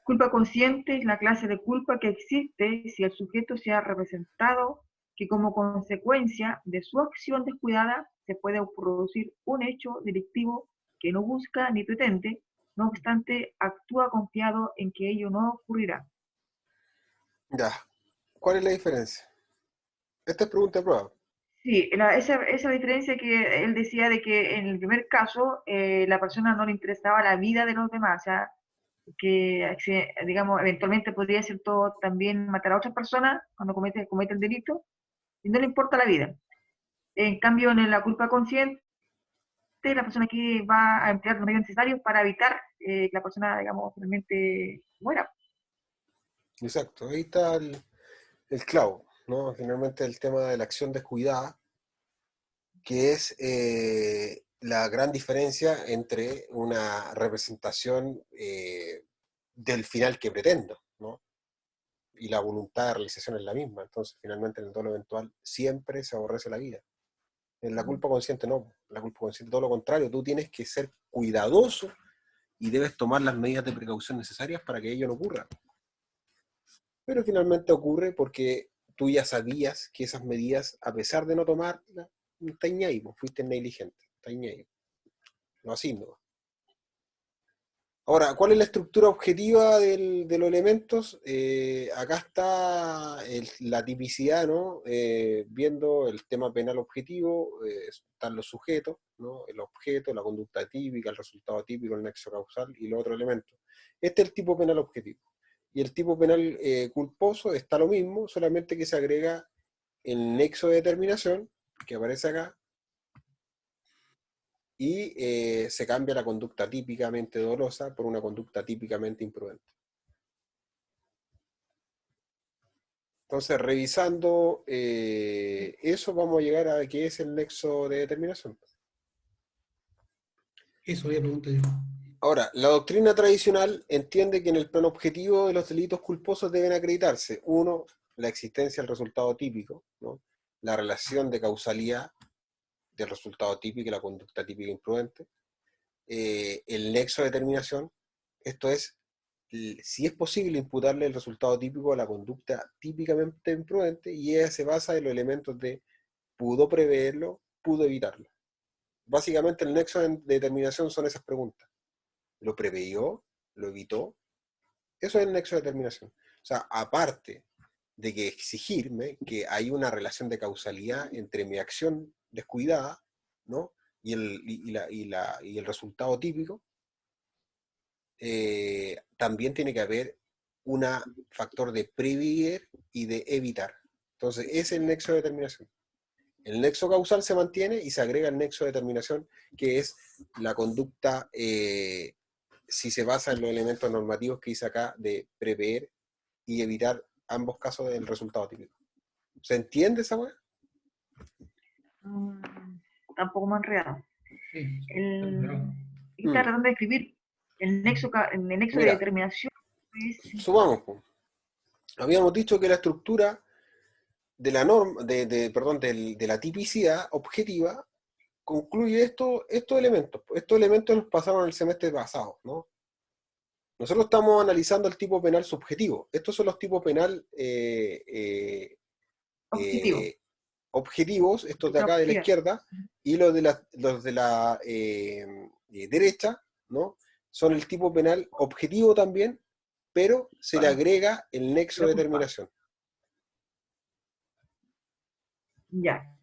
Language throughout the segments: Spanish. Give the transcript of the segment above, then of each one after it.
Culpa consciente es la clase de culpa que existe si el sujeto se ha representado que como consecuencia de su acción descuidada se puede producir un hecho delictivo que no busca ni pretende, no obstante actúa confiado en que ello no ocurrirá. Ya. ¿Cuál es la diferencia? Esta es pregunta de prueba. Sí, esa diferencia que él decía de que en el primer caso la persona no le interesaba la vida de los demás, o sea, que digamos, eventualmente podría ser todo también matar a otras personas cuando comete el delito y no le importa la vida. En cambio, en la culpa consciente, la persona que va a emplear los medios necesarios para evitar que la persona, digamos, realmente muera. Exacto, ahí está el clavo, ¿no? Finalmente el tema de la acción descuidada, que es la gran diferencia entre una representación del final que pretendo, ¿no? Y la voluntad de realización es la misma. Entonces, finalmente, en el dolo eventual siempre se aborrece la vida. En la culpa consciente no. En la culpa consciente todo lo contrario. Tú tienes que ser cuidadoso y debes tomar las medidas de precaución necesarias para que ello no ocurra. Pero finalmente ocurre porque tú ya sabías que esas medidas, a pesar de no tomarlas, no estás ahí, pues, fuiste negligente. Estás ahí. No así, no. Ahora, ¿cuál es la estructura objetiva de los elementos? Acá está la tipicidad, ¿no? Viendo el tema penal objetivo, están los sujetos, ¿no? El objeto, la conducta típica, el resultado típico, el nexo causal y los otros elementos. Este es el tipo penal objetivo. Y el tipo penal culposo está lo mismo, solamente que se agrega el nexo de determinación, que aparece acá, y se cambia la conducta típicamente dolosa por una conducta típicamente imprudente. Entonces, revisando eso, vamos a llegar a qué es el nexo de determinación. Eso había preguntado yo. Ahora, la doctrina tradicional entiende que en el plano objetivo de los delitos culposos deben acreditarse, uno, la existencia del resultado típico, ¿no? La relación de causalidad del resultado típico y la conducta típica imprudente, el nexo de determinación, esto es, si es posible imputarle el resultado típico a la conducta típicamente imprudente, y ella se basa en los elementos de pudo preverlo, pudo evitarlo. Básicamente el nexo de determinación son esas preguntas. ¿Lo preveyó? ¿Lo evitó? Eso es el nexo de determinación. O sea, aparte de que exigirme que hay una relación de causalidad entre mi acción descuidada, ¿no? y el resultado típico, también tiene que haber un factor de prever y de evitar. Entonces, ese es el nexo de determinación. El nexo causal se mantiene y se agrega el nexo de determinación, que es la conducta, si se basa en los elementos normativos que hice acá, de prever y evitar ambos casos del resultado típico. ¿Se entiende esa weá? Tampoco me he enredado. Sí, El, está Mm. tratando de escribir el nexo de Mira, determinación. Es, subamos, pues. Habíamos dicho que la estructura de la norma, perdón, de la tipicidad objetiva concluye estos elementos. Estos elementos los pasaron el semestre pasado, ¿no? Nosotros estamos analizando el tipo penal subjetivo. Estos son los tipos penal objetivo. objetivos, estos de Estructura acá de la objetiva. izquierda, y los de la derecha, ¿no? Son el tipo penal objetivo también, pero se le Bueno, agrega el nexo la de culpa. determinación. Ya.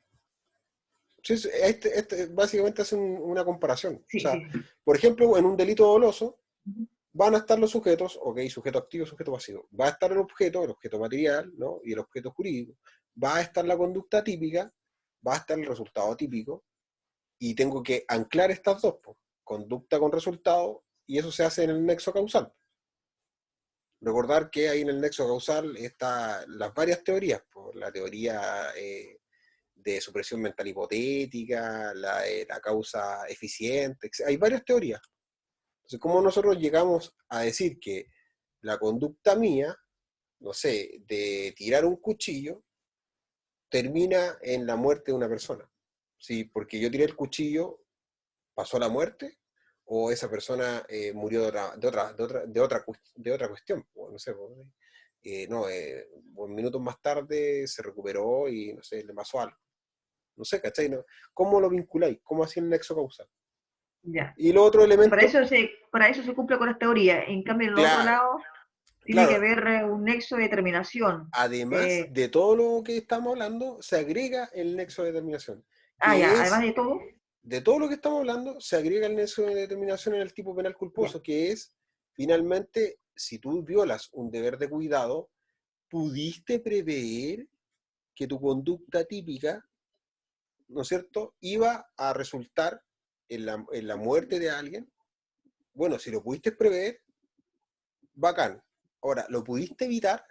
Entonces, básicamente hace una comparación. O Sí, sea, sí, sí. por ejemplo, en un delito doloso, Ujú. van a estar los sujetos, ok, sujeto activo, sujeto pasivo. Va a estar el objeto material, ¿no? Y el objeto jurídico. Va a estar la conducta típica, va a estar el resultado típico, y tengo que anclar estas dos, pues, conducta con resultado, y eso se hace en el nexo causal. Recordar que ahí en el nexo causal están las varias teorías, pues, la teoría de supresión mental hipotética, la causa eficiente, hay varias teorías. Entonces, ¿cómo nosotros llegamos a decir que la conducta mía, no sé, de tirar un cuchillo, termina en la muerte de una persona? Sí, porque yo tiré el cuchillo, ¿pasó la muerte? o esa persona murió de otra cuestión, pues, no sé, pues, no, minutos más tarde se recuperó y no sé, le pasó algo. No sé, ¿cachai? No, ¿cómo lo vinculáis? ¿Cómo hacía el nexo causal? Ya. Y los otros elementos, Para eso se cumple con las teorías. En cambio, en el otro claro, lado, tiene que claro, haber un nexo de determinación. además de todo lo que estamos hablando, se agrega el nexo de determinación, Ya, que además es, de todo, de todo lo que estamos hablando, se agrega el nexo de determinación en el tipo penal ya. culposo, que es, finalmente, si tú violas un deber de cuidado, pudiste prever que tu conducta típica, ¿no es cierto?, iba a resultar en la muerte de alguien. Bueno, si lo pudiste prever, bacán. Ahora, ¿lo pudiste evitar?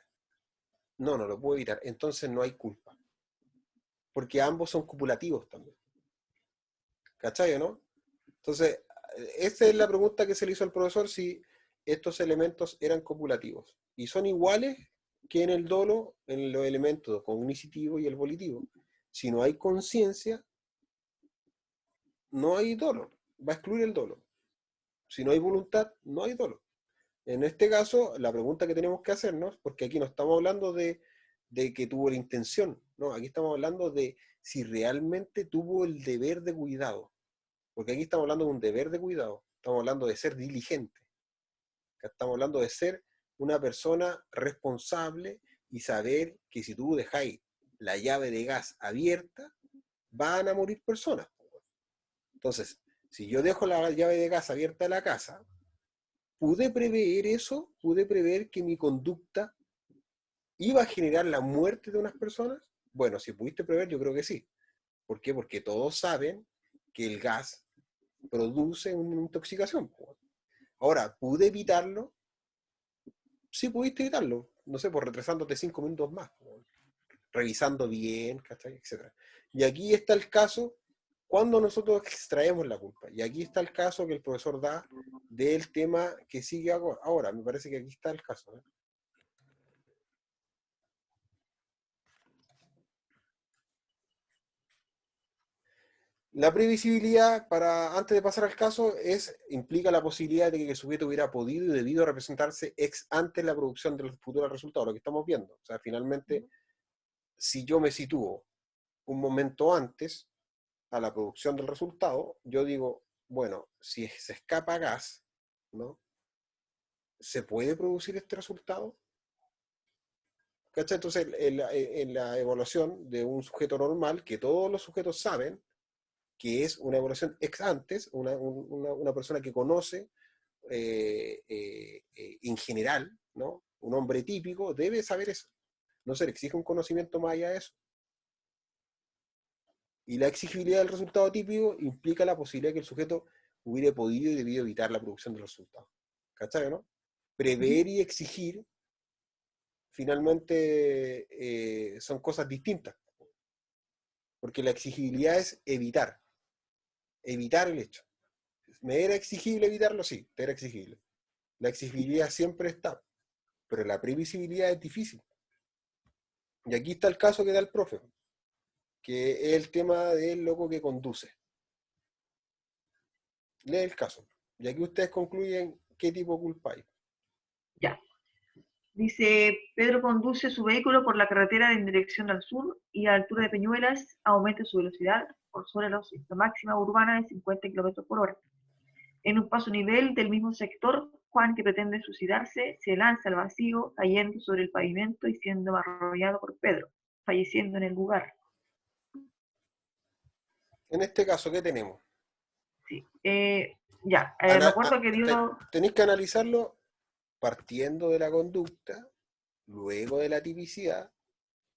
No, no lo puedo evitar. Entonces no hay culpa. Porque ambos son copulativos también. ¿Cachai o no? Entonces, esta es la pregunta que se le hizo al profesor, si estos elementos eran copulativos. Y son iguales que en el dolo, en los elementos cognitivo y el volitivo. Si no hay conciencia, no hay dolo. Va a excluir el dolo. Si no hay voluntad, no hay dolo. En este caso, la pregunta que tenemos que hacernos, porque aquí no estamos hablando de que tuvo la intención, no, aquí estamos hablando de si realmente tuvo el deber de cuidado, porque aquí estamos hablando de un deber de cuidado, estamos hablando de ser diligente, estamos hablando de ser una persona responsable y saber que si tú dejáis la llave de gas abierta, van a morir personas. Entonces, si yo dejo la llave de gas abierta de la casa, ¿pude prever eso? ¿Pude prever que mi conducta iba a generar la muerte de unas personas? Bueno, si pudiste prever, yo creo que sí. ¿Por qué? Porque todos saben que el gas produce una intoxicación. Ahora, ¿pude evitarlo? Sí, pudiste evitarlo. No sé, por retrasándote 5 minutos más, revisando bien, ¿cachai? Etcétera. Y aquí está el caso cuando nosotros extraemos la culpa. Y aquí está el caso que el profesor da del tema que sigue ahora. Me parece que aquí está el caso, ¿eh? La previsibilidad, antes de pasar al caso, implica la posibilidad de que el sujeto hubiera podido y debido representarse ex ante la producción de los futuros resultados, lo que estamos viendo. O sea, finalmente, si yo me sitúo un momento antes a la producción del resultado, yo digo, bueno, si se escapa gas, ¿no? ¿Se puede producir este resultado? ¿Cachai? Entonces, en la evaluación de un sujeto normal, que todos los sujetos saben, que es una evaluación ex antes, una persona que conoce en general, ¿no? Un hombre típico debe saber eso. No se le exige un conocimiento más allá de eso. Y la exigibilidad del resultado típico implica la posibilidad de que el sujeto hubiera podido y debido evitar la producción del resultado. ¿Cachai, no? Prever y exigir finalmente son cosas distintas. Porque la exigibilidad es evitar el hecho. ¿Me era exigible evitarlo? Sí, te era exigible. La exigibilidad siempre está, pero la previsibilidad es difícil. Y aquí está el caso que da el profe, que es el tema del loco que conduce. Lee el caso. Y aquí ustedes concluyen qué tipo de culpa hay. Ya. Dice, Pedro conduce su vehículo por la carretera en dirección al sur y a altura de Peñuelas aumenta su velocidad por sobre la máxima urbana de 50 kilómetros por hora. En un paso nivel del mismo sector, Juan, que pretende suicidarse, se lanza al vacío, cayendo sobre el pavimento y siendo arrollado por Pedro, falleciendo en el lugar. En este caso, ¿qué tenemos? Sí. Me acuerdo que dio... Tenéis que analizarlo partiendo de la conducta, luego de la tipicidad,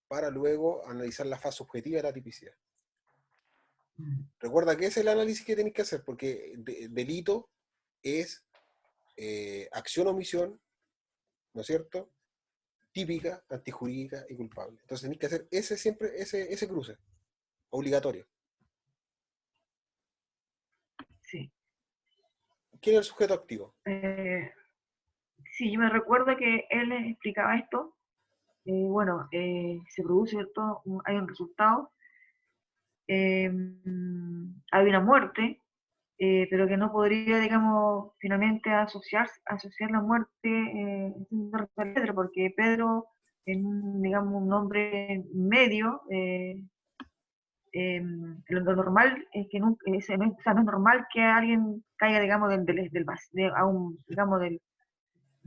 para luego analizar la fase subjetiva de la tipicidad. Recuerda que ese es el análisis que tenéis que hacer, porque delito es acción o omisión, ¿no es cierto? Típica, antijurídica y culpable. Entonces tenéis que hacer ese cruce, obligatorio. Sí. ¿Quién es el sujeto activo? Sí, yo me recuerdo que él explicaba esto. Se produce, ¿cierto? Hay un resultado, hay una muerte, pero que no podría, digamos, finalmente asociar la muerte a Pedro, porque Pedro, digamos, un hombre medio, lo normal es que nunca, o sea, no es normal que alguien caiga, digamos, digamos, El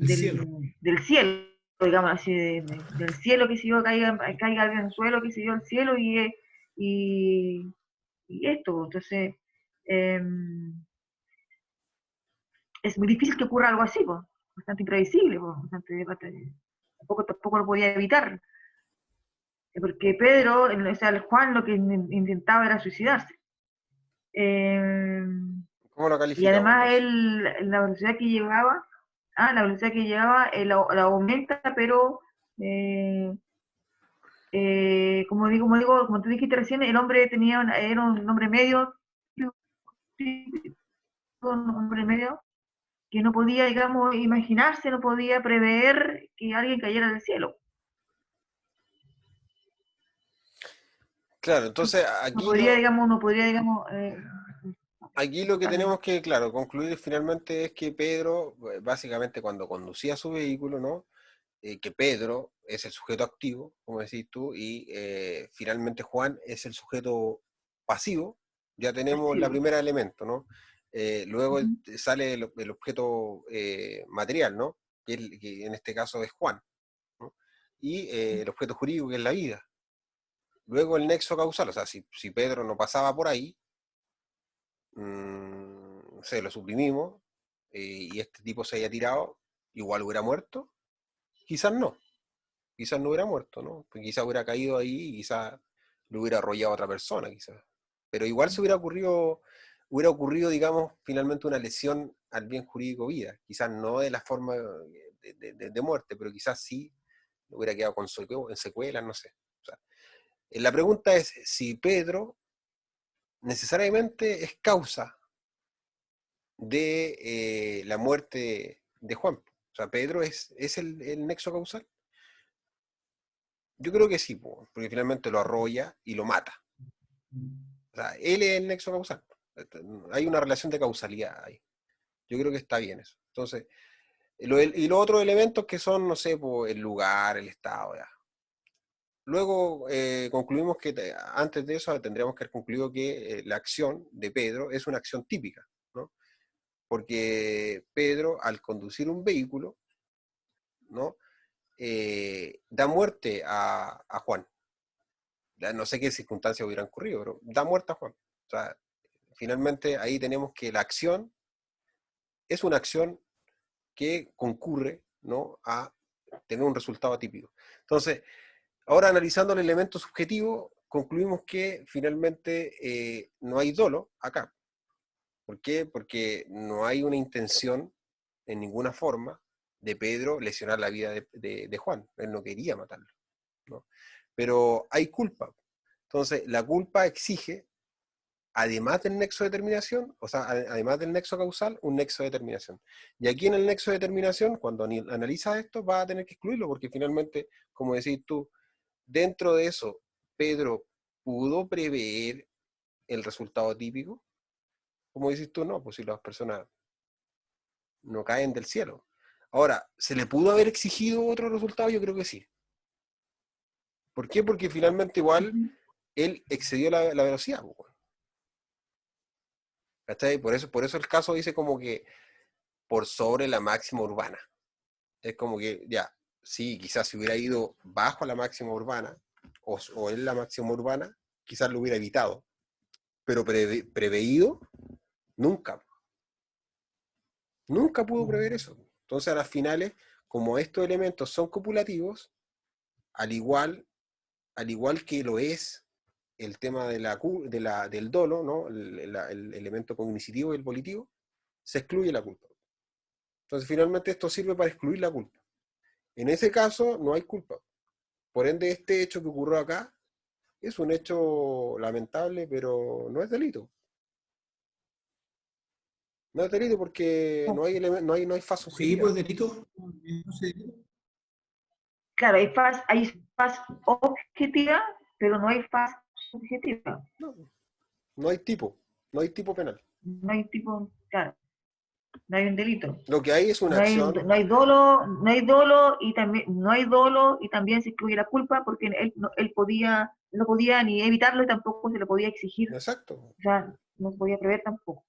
cielo. del cielo, digamos así, del cielo, que si yo, caiga alguien en el suelo, que si yo, al cielo, y, y esto, entonces, eh, es muy difícil que ocurra algo así, pues, bastante imprevisible, pues, tampoco lo podía evitar, porque Pedro, o sea, el Juan lo que intentaba era suicidarse. Eh, ¿Cómo lo y calificamos además entonces? él, la velocidad que llevaba, la aumenta, pero como tú dijiste recién, el hombre era un hombre medio, un hombre medio que no podía, digamos, imaginarse, no podía prever que alguien cayera del cielo. Claro, entonces No podría, digamos, aquí lo que tenemos que, claro, concluir finalmente es que Pedro, básicamente cuando conducía su vehículo, ¿no? Que Pedro es el sujeto activo, como decís tú, y finalmente Juan es el sujeto pasivo. Ya tenemos la pasivo. primera elemento, ¿no? Luego Ujú. sale el objeto material, ¿no? Que en este caso es Juan, ¿no? Y el objeto jurídico, que es la vida. Luego el nexo causal, o sea, si Pedro no pasaba por ahí, no sé, lo suprimimos, y este tipo se haya tirado, igual hubiera muerto, quizás no hubiera muerto, ¿no? Pues quizás hubiera caído ahí y quizás lo hubiera arrollado a otra persona, quizás. Pero igual se hubiera ocurrido, digamos, finalmente una lesión al bien jurídico vida. Quizás no de la forma de muerte, pero quizás sí hubiera quedado con secuelas, no sé. O sea, la pregunta es si Pedro necesariamente es causa de la muerte de Juan. O sea, Pedro es el nexo causal. Yo creo que sí, porque finalmente lo arrolla y lo mata. O sea, él es el nexo causal. Hay una relación de causalidad ahí. Yo creo que está bien eso. Entonces, y los otros elementos que son, no sé, el lugar, el estado, ya. Luego concluimos que antes de eso tendríamos que haber concluido que la acción de Pedro es una acción típica, ¿no? Porque Pedro, al conducir un vehículo, ¿no? Da muerte a Juan. No sé qué circunstancias hubieran ocurrido, pero da muerte a Juan. O sea, finalmente ahí tenemos que la acción es una acción que concurre, ¿no? A tener un resultado atípico. Entonces, ahora analizando el elemento subjetivo, concluimos que finalmente no hay dolo acá. ¿Por qué? Porque no hay una intención en ninguna forma de Pedro lesionar la vida de Juan. Él no quería matarlo, ¿no? Pero hay culpa. Entonces, la culpa exige, además del nexo de determinación, o sea, además del nexo causal, un nexo de determinación. Y aquí en el nexo de determinación, cuando analizas esto, vas a tener que excluirlo, porque finalmente, como decís tú, dentro de eso, Pedro pudo prever el resultado típico. Como dices tú, no, pues si las personas no caen del cielo. Ahora, ¿se le pudo haber exigido otro resultado? Yo creo que sí. ¿Por qué? Porque finalmente igual él excedió la velocidad. Pues, ¿cachai? Por eso el caso dice como que por sobre la máxima urbana. Es como que, ya, sí, quizás si hubiera ido bajo la máxima urbana o en la máxima urbana, quizás lo hubiera evitado. Pero preveído, nunca. Nunca pudo prever eso. Entonces a las finales, como estos elementos son copulativos, al igual, al igual que lo es el tema del dolo, ¿no? El elemento cognitivo y el volitivo, se excluye la culpa. Entonces finalmente esto sirve para excluir la culpa. En ese caso no hay culpa. Por ende, este hecho que ocurrió acá es un hecho lamentable, pero no es delito. No es delito porque no hay faz Sí, subjetiva. pues delito. Entonces, claro, hay faz objetiva, pero no hay faz subjetiva. No, no hay tipo penal. no hay tipo, claro, no hay un delito. Lo que hay es una acción, No hay dolo y también no hay dolo y también se excluye la culpa porque no podía ni evitarlo y tampoco se lo podía exigir, exacto. o sea, no se podía prever tampoco.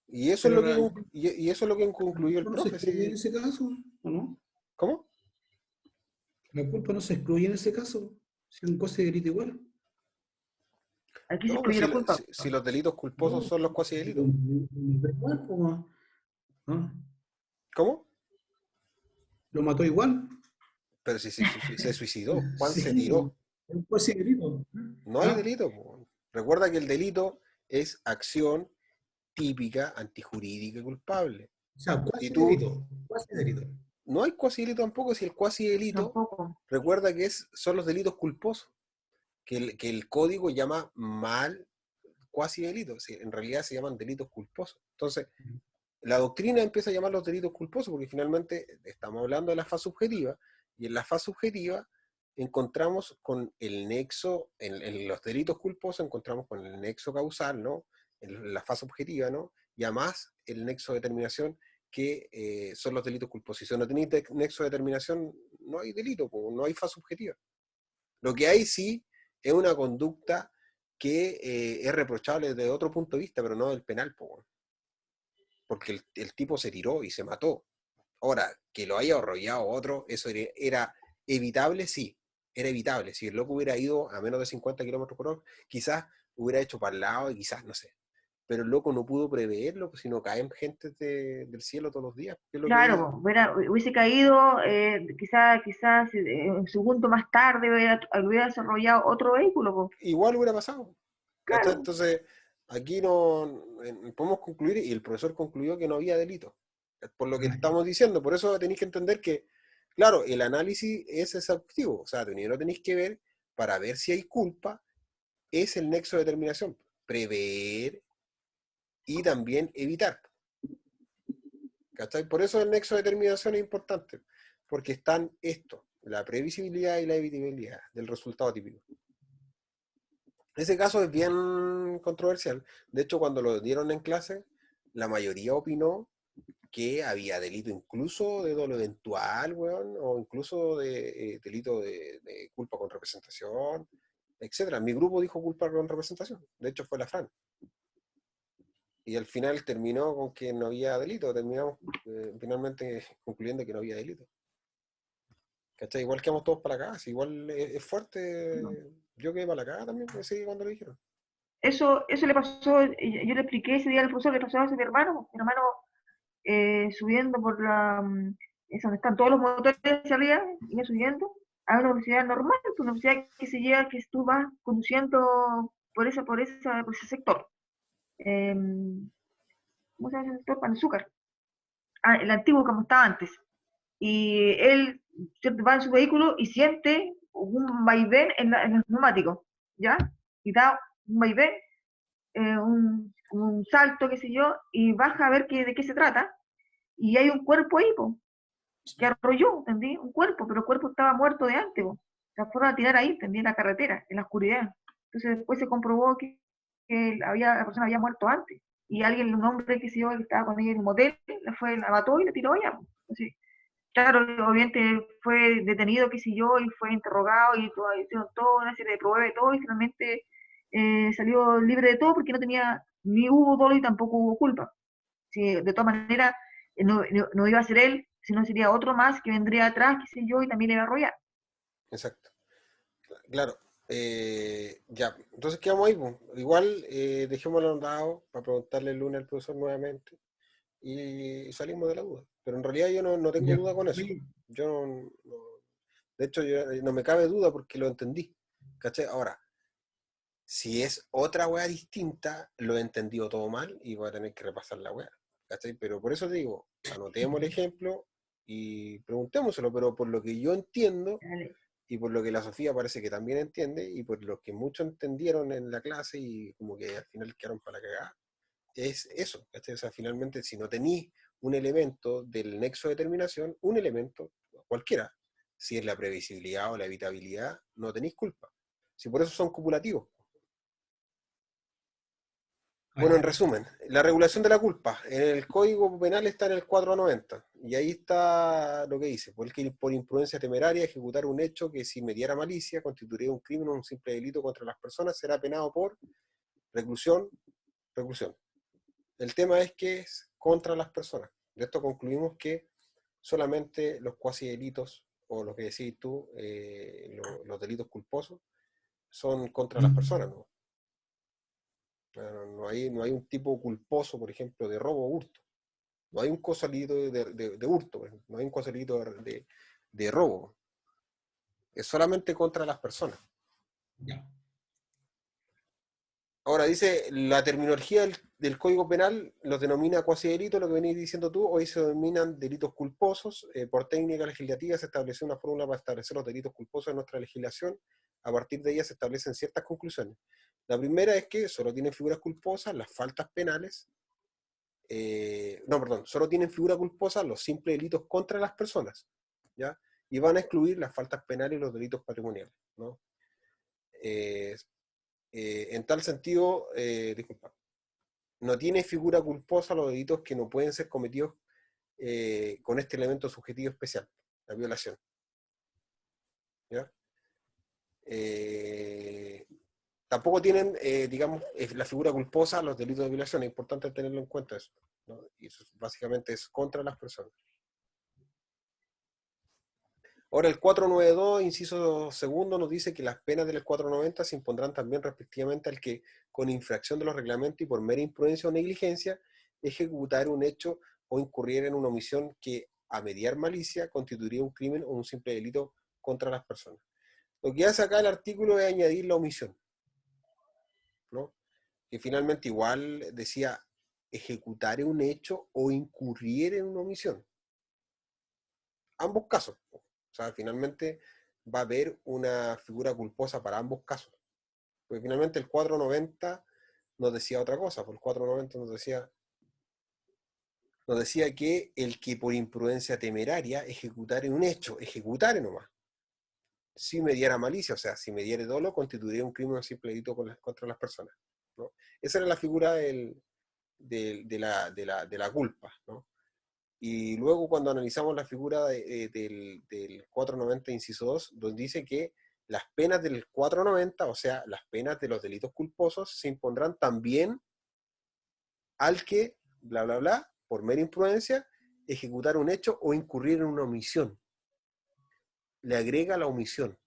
Y eso es Pero lo que realmente y eso es lo que concluyó el no se profe, excluye en sí. ese caso, ¿o no? ¿Cómo? La culpa no se excluye en ese caso, si un cosa grita igual. Aquí se No, pues excluye la culpa. si los delitos culposos No, son los cuasi delitos. igual, po, ¿no? ¿Cómo? Lo mató igual. Pero si se suicidó, Juan se Sí, po, tiró. un cosa grito. No hay ¿Ah? delito, po. Recuerda que el delito es acción típica, antijurídica y culpable. O sea, Si cuasi tú, delito, cuasi delito. no hay cuasi delito tampoco, si el cuasi delito, Tampoco. recuerda que son los delitos culposos, que el código llama mal cuasi delitos, en realidad se llaman delitos culposos. Entonces, la doctrina empieza a llamar los delitos culposos porque finalmente estamos hablando de la fase subjetiva y en la fase subjetiva encontramos con el nexo, en los delitos culposos encontramos con el nexo causal, ¿no? En la fase objetiva, ¿no? Y además el nexo de determinación que son los delitos culposos. Si no tenéis nexo de determinación, no hay delito, no hay fase subjetiva. Lo que hay sí es una conducta que es reprochable desde otro punto de vista, pero no del penal, porque el tipo se tiró y se mató. Ahora, que lo haya arrollado otro, eso era evitable, sí, era evitable. Si el loco hubiera ido a menos de 50 kilómetros por hora, quizás hubiera hecho para el lado y quizás, no sé. Pero el loco no pudo preverlo, pues si no caen gente del cielo todos los días. ¿Qué es lo que Claro, digo? po, hubiese caído quizás un segundo más tarde hubiera desarrollado otro vehículo, po. Igual hubiera pasado. ¿Cachai? Claro, Entonces, aquí no podemos concluir, y el profesor concluyó que no había delito. Por lo que estamos diciendo, por eso tenéis que entender que, claro, el análisis es exhaustivo. O sea, primero tenéis que ver, para ver si hay culpa, es el nexo de determinación. Prever y también evitar. ¿Cachai? Por eso el nexo de determinación es importante. Porque están esto, la previsibilidad y la evitabilidad del resultado típico. Ese caso es bien controversial. De hecho, cuando lo dieron en clase, la mayoría opinó que había delito incluso de dolo eventual, weón, o incluso de delito de culpa con representación, etcétera. Mi grupo dijo culpa con representación. De hecho, fue la Fran. Y al final terminó con que no había delito. Terminamos finalmente concluyendo que no había delito. ¿Cachai? Igual quedamos todos para la casa. Igual es fuerte. Yo quedé para la casa también, sí, cuando lo dijeron. eso le pasó, yo le expliqué ese día al profesor, le pasó a mi hermano subiendo es donde están todos los motores hacia arriba, iba subiendo a una velocidad normal, una velocidad que se lleva, que tú vas conduciendo por ese sector. Eh, ¿Cómo se llama ese sector? Panazúcar. Ah, el antiguo como estaba antes. Y él va en su vehículo y siente un vaivén en los neumáticos, ¿ya? Y da un vaivén, un salto, qué sé yo, y baja a ver de qué se trata, y hay un cuerpo ahí, po, que arrolló, ¿entendí? Un cuerpo, pero el cuerpo estaba muerto de antes, po. La fueron a tirar ahí, ¿entendí? En la carretera, en la oscuridad. Entonces después se comprobó que la persona había muerto antes. Y alguien, un hombre que se yo, que estaba con ella en un motel, la mató y la tiró allá. Entonces, claro, obviamente fue detenido, qué sé yo, y fue interrogado y hicieron toda una serie de pruebas y todo, y finalmente salió libre de todo porque no tenía, ni hubo dolo y tampoco hubo culpa. Sí, de todas maneras, no iba a ser él, sino sería otro más que vendría atrás, qué sé yo, y también le iba a arrollar. Exacto. Claro. Ya, entonces quedamos ahí, pues. Igual dejémoslo anotado para preguntarle el lunes al profesor nuevamente y salimos de la duda. Pero en realidad yo no tengo Ya. duda con eso. Oye, Yo de hecho, no me cabe duda porque lo entendí. ¿Cachai? Ahora, si es otra wea distinta, lo he entendido todo mal y voy a tener que repasar la wea. ¿Cachai? Pero por eso te digo, anotemos el ejemplo y preguntémoselo, pero por lo que yo entiendo Dale. y por lo que la Sofía parece que también entiende y por lo que muchos entendieron en la clase y como que al final quedaron para la cagada, es eso. ¿Cachai? O sea, finalmente si no tenéis un elemento del nexo de determinación, un elemento, cualquiera, si es la previsibilidad o la evitabilidad, no tenéis culpa. Si por eso son copulativos. Bueno, en resumen, la regulación de la culpa en el Código Penal está en el 490, y ahí está lo que dice: porque por imprudencia temeraria ejecutar un hecho que, si mediara malicia, constituiría un crimen o un simple delito contra las personas, será penado por reclusión, reclusión. El tema es que es contra las personas. De esto concluimos que solamente los cuasi delitos, o lo que decís tú, los delitos culposos, son contra las personas, ¿no? No hay un tipo culposo, por ejemplo, de robo o hurto. No hay un cosalito de hurto, por ejemplo. No hay un cosalito de robo. Es solamente contra las personas. Ya. Ahora dice, la terminología del Código Penal los denomina cuasi delitos, lo que venís diciendo tú. Hoy se denominan delitos culposos. Por técnica legislativa se estableció una fórmula para establecer los delitos culposos en nuestra legislación. A partir de ella se establecen ciertas conclusiones. La primera es que solo tienen figuras culposas las faltas penales. Solo tienen figura culposa los simples delitos contra las personas, ¿ya? Y van a excluir las faltas penales y los delitos patrimoniales, ¿no? En tal sentido, disculpa, no tiene figura culposa los delitos que no pueden ser cometidos con este elemento subjetivo especial, la violación, ¿ya? Tampoco tienen, la figura culposa los delitos de violación. Es importante tenerlo en cuenta eso, ¿no? Y eso básicamente es contra las personas. Ahora el 492, inciso segundo, nos dice que las penas del 490 se impondrán también respectivamente al que, con infracción de los reglamentos y por mera imprudencia o negligencia, ejecutar un hecho o incurriera en una omisión que, a mediar malicia, constituiría un crimen o un simple delito contra las personas. Lo que hace acá el artículo es añadir la omisión, ¿no? Que finalmente igual decía ejecutar un hecho o incurrir en una omisión. Ambos casos. O sea, finalmente va a haber una figura culposa para ambos casos. Porque finalmente el 490 nos decía otra cosa. Por el 490 nos decía que el que por imprudencia temeraria ejecutare un hecho, ejecutare nomás, si mediara malicia, o sea, si mediare dolo, constituiría un crimen o simple delito contra las personas, ¿no? Esa era la figura de la culpa, ¿no? Y luego, cuando analizamos la figura del 490, inciso 2, donde dice que las penas del 490, o sea, las penas de los delitos culposos, se impondrán también al que, bla, bla, bla, por mera imprudencia, ejecutar un hecho o incurrir en una omisión. Le agrega la omisión,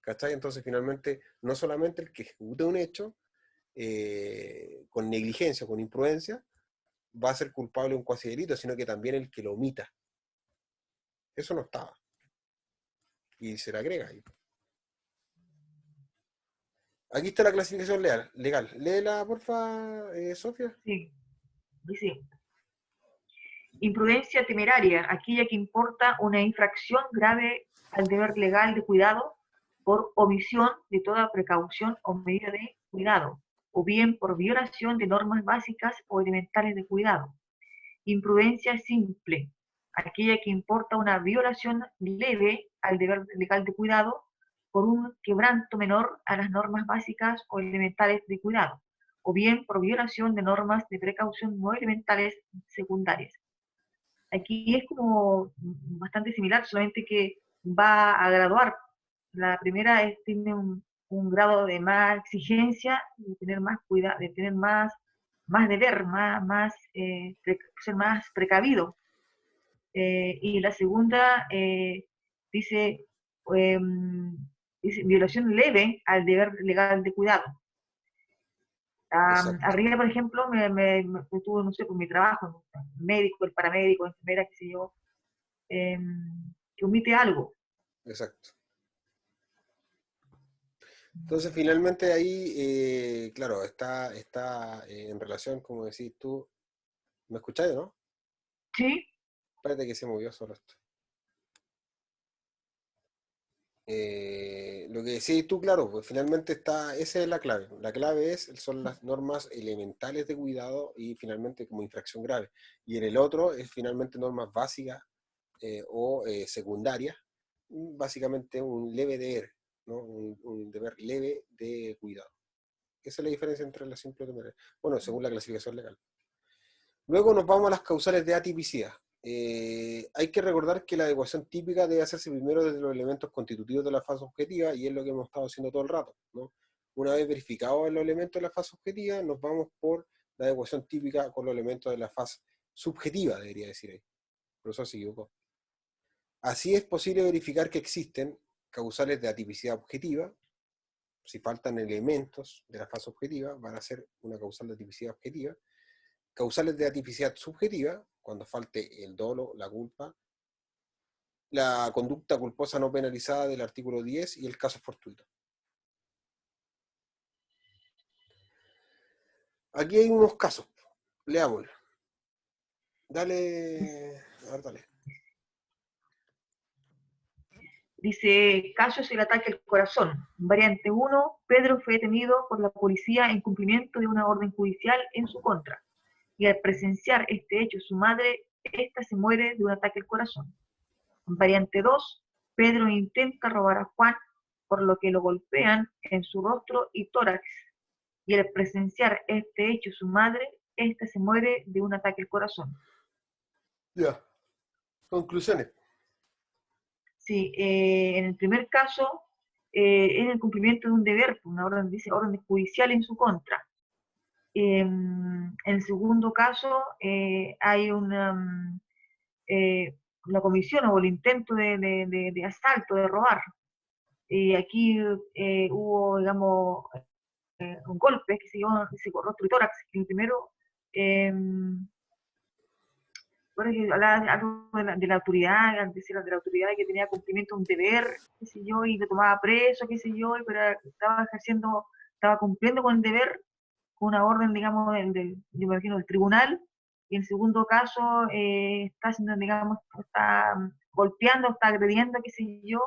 ¿cachai? Entonces, finalmente, no solamente el que ejecute un hecho con negligencia, con imprudencia, va a ser culpable de un cuasi delito, sino que también el que lo omita. Eso no estaba. Y se le agrega ahí. Aquí está la clasificación legal. Léela, porfa, Sofía. Sí, dice, imprudencia temeraria, aquella que importa una infracción grave al deber legal de cuidado por omisión de toda precaución o medida de cuidado, o bien por violación de normas básicas o elementales de cuidado. Imprudencia simple, aquella que importa una violación leve al deber legal de cuidado por un quebranto menor a las normas básicas o elementales de cuidado, o bien por violación de normas de precaución no elementales secundarias. Aquí es como bastante similar, solamente que va a graduar. La primera tiene un grado de más exigencia, de tener más cuidado, de tener más deber, ser más precavido. Y la segunda dice, eh, dice violación leve al deber legal de cuidado. Exacto. Arriba, por ejemplo, me tuvo, no sé, por mi trabajo, el médico, el paramédico, enfermera, qué sé yo, eh, que omite algo. Exacto. Entonces, finalmente ahí, claro, está en relación, como decís tú. ¿Me escucháis, no? Sí, Espérate que se movió solo esto. Lo que decís tú, claro, pues finalmente esa es la clave. La clave son las normas elementales de cuidado y finalmente como infracción grave. Y en el otro es finalmente normas básicas o secundarias, básicamente un leve deber, ¿no? Un deber leve de cuidado. Esa es la diferencia entre la simple y la temeraria. Bueno, según la clasificación legal. Luego nos vamos a las causales de atipicidad. Hay que recordar que la adecuación típica debe hacerse primero desde los elementos constitutivos de la fase objetiva, y es lo que hemos estado haciendo todo el rato, ¿no? Una vez verificados los elementos de la fase objetiva, nos vamos por la adecuación típica con los elementos de la fase subjetiva, debería decir ahí. Por eso se equivocó. Así es posible verificar que existen causales de atipicidad objetiva. Si faltan elementos de la fase objetiva, van a ser una causal de atipicidad objetiva. Causales de atipicidad subjetiva, cuando falte el dolo, la culpa, la conducta culposa no penalizada del artículo 10 y el caso fortuito. Aquí hay unos casos. Leámoslo. Dale. A ver, dale. Dice, caso es el ataque al corazón. Variante 1, Pedro fue detenido por la policía en cumplimiento de una orden judicial en su contra. Y al presenciar este hecho su madre, ésta se muere de un ataque al corazón. Variante 2, Pedro intenta robar a Juan, por lo que lo golpean en su rostro y tórax. Y al presenciar este hecho su madre, ésta se muere de un ataque al corazón. Ya. Conclusiones. Sí, en el primer caso, es el cumplimiento de un deber, una orden, dice orden judicial en su contra. En el segundo caso, hay una la comisión o el intento de asalto, de robar. Aquí hubo, digamos, un golpe que se dio rostro y tórax. El primero, bueno, que hablaba algo de la autoridad, decía de la autoridad que tenía cumplimiento de un deber, qué sé yo, y lo tomaba preso, qué sé yo, pero estaba ejerciendo, estaba cumpliendo con el deber, con una orden, digamos, yo me imagino, del tribunal. Y en segundo caso, está haciendo, digamos, está golpeando, está agrediendo, qué sé yo,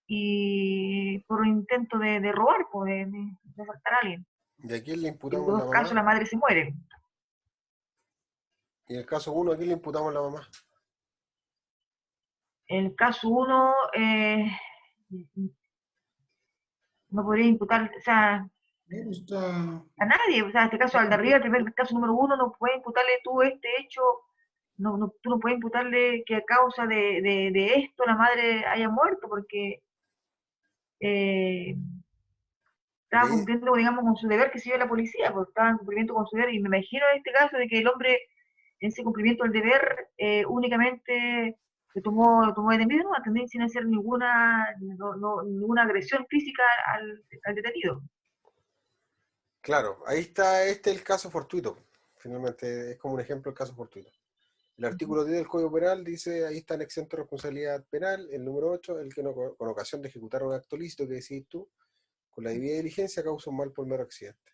y por un intento de robar, pues, de asaltar a alguien. ¿Y a quién le En los imputamos la dos casos mamá? la madre se muere. Y en el caso 1, ¿a quién le imputamos la mamá? En el caso 1, no podría imputar, o sea, No, está... a nadie. O sea, en este caso al de arriba, el primer caso número 1, no puedes imputarle tú este hecho, tú no puedes imputarle que a causa de esto la madre haya muerto, porque eh, estaba ¿Ve? cumpliendo, digamos, con su deber que siguió la policía, porque estaba en cumplimiento con su deber. Y me imagino en este caso de que el hombre, en ese cumplimiento del deber, únicamente lo tomó detenido, no atendí sin hacer ninguna agresión física al detenido. Claro, ahí está el caso fortuito. Finalmente, es como un ejemplo del caso fortuito. El artículo 10 del Código Penal dice, ahí está en exento de responsabilidad penal. El número 8, el que no, con ocasión de ejecutar un acto lícito, que decís tú, con la debida diligencia causa un mal por mero accidente.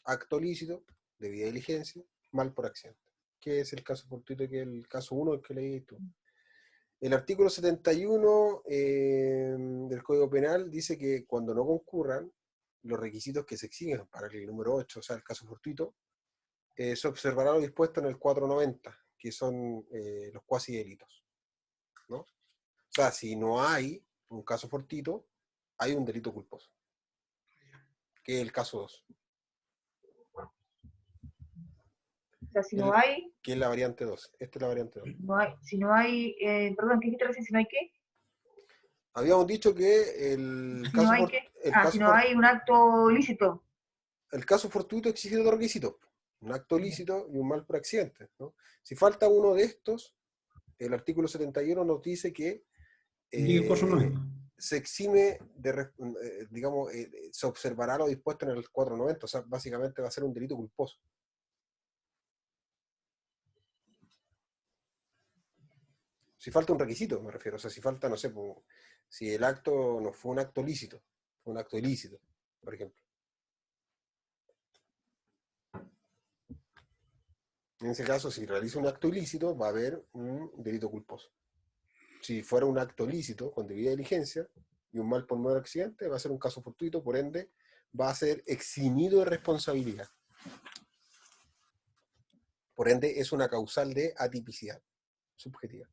Acto lícito, debida diligencia, mal por accidente. ¿Qué es el caso fortuito? Que es el caso 1, el que leí tú. El artículo 71 del Código Penal dice que cuando no concurran los requisitos que se exigen para el número 8, o sea, el caso fortuito, se observará lo dispuesto en el 490, que son los cuasi delitos, ¿no? O sea, si no hay un caso fortuito, hay un delito culposo, que es el caso 2, O sea, si no el, hay, que es la variante 2. Esta es la variante 2. si no hay, perdón, ¿qué dijiste recién? Si no hay qué, Habíamos dicho que el si no caso, hay qué, el si caso, no hay un acto lícito. el caso fortuito exige dos requisitos: un acto lícito y un mal por accidente, ¿no? Si falta uno de estos, el artículo 71 nos dice que Indica el 490. se exime digamos, se observará lo dispuesto en el 490, o sea, básicamente va a ser un delito culposo. Si falta un requisito, me refiero, o sea, si falta, no sé, si el acto no fue un acto lícito, fue un acto ilícito, por ejemplo. En ese caso, si realiza un acto ilícito, va a haber un delito culposo. Si fuera un acto lícito, con debida diligencia, y un mal por mero accidente, va a ser un caso fortuito, por ende, va a ser eximido de responsabilidad. Por ende, es una causal de atipicidad subjetiva.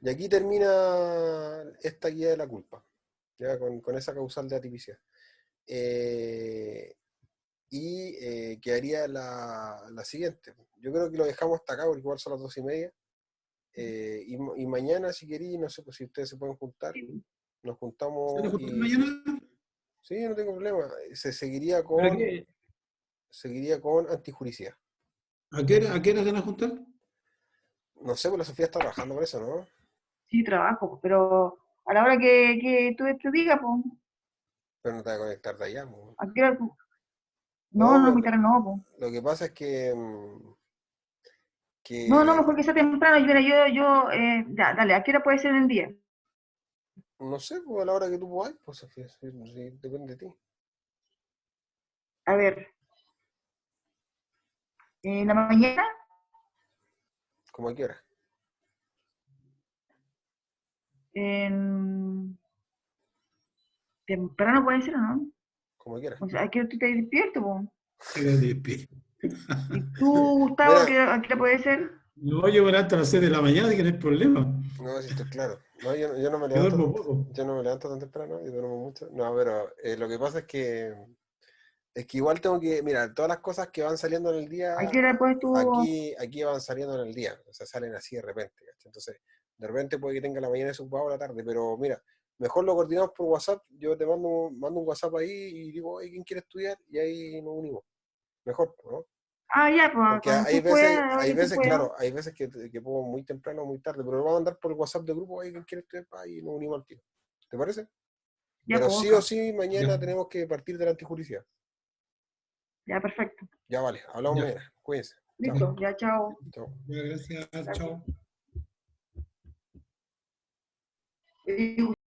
Y aquí termina esta guía de la culpa, ya con esa causal de atipicidad. Quedaría la siguiente. Yo creo que lo dejamos hasta acá, porque igual son las 2:30. Y mañana, si queréis, no sé, pues si ustedes se pueden juntar, nos ¿Se van a juntamos juntar y... mañana? Sí, no tengo problema. Se seguiría ¿Para con, qué? seguiría con antijuricidad. A qué hora se van a juntar? No sé, pues la Sofía está trabajando con eso, ¿no? Sí, trabajo, pero a la hora que tú te digas, pues, Pero no te vas a conectar de allá, pues. ¿a qué hora? No, No, no, pues, mi tarde no, pues. lo que pasa es No, no, que mejor que sea temprano. Mira, ya, dale, ¿a qué hora puede ser en el día? no sé, pues a la hora que tú podáis, pues Sofía, sí, depende de ti. A ver, en la mañana, Como a qué hora, en... temprano puede ser, ¿o no? como a qué hora. O sea, ¿a qué hora tú te despierto, pues? Era de pie. ¿Y tú, Gustavo, Mira, a qué hora puede ser? No, yo me levanto a las 6 de la mañana, que no hay problema. no, si estoy claro. No, yo no me Yo levanto, duermo poco. yo no me levanto tan temprano, yo duermo mucho. No, pero lo que pasa es que igual tengo que, mira, todas las cosas que van saliendo en el ¿A día, qué hora puedes tú? aquí van saliendo en el día, o sea, salen así de repente, ¿cachai? Entonces, de repente puede que tenga la mañana desocupado o la tarde, pero mira, mejor lo coordinamos por WhatsApp, yo te mando un WhatsApp ahí y digo, oye, ¿quién quiere estudiar? Y ahí nos unimos. Mejor, ¿no? Ah, ya, pues, Porque cuando tú puedas, a la hora hay que tú veces, puedas. claro, hay veces que puedo muy temprano o muy tarde, pero lo voy a mandar por el WhatsApp de grupo, ahí, ¿quién quiere estudiar? Y nos unimos al tiro. ¿Te parece? Ya, Pero pues, sí o Oscar. sí, Ya, mañana tenemos que partir de la antijuricidad. Ya, perfecto. Ya vale, hablamos ya, mañana. Cuídense. Chao. Listo, ya, chao. Chao. ya, gracias, Gracias. chao.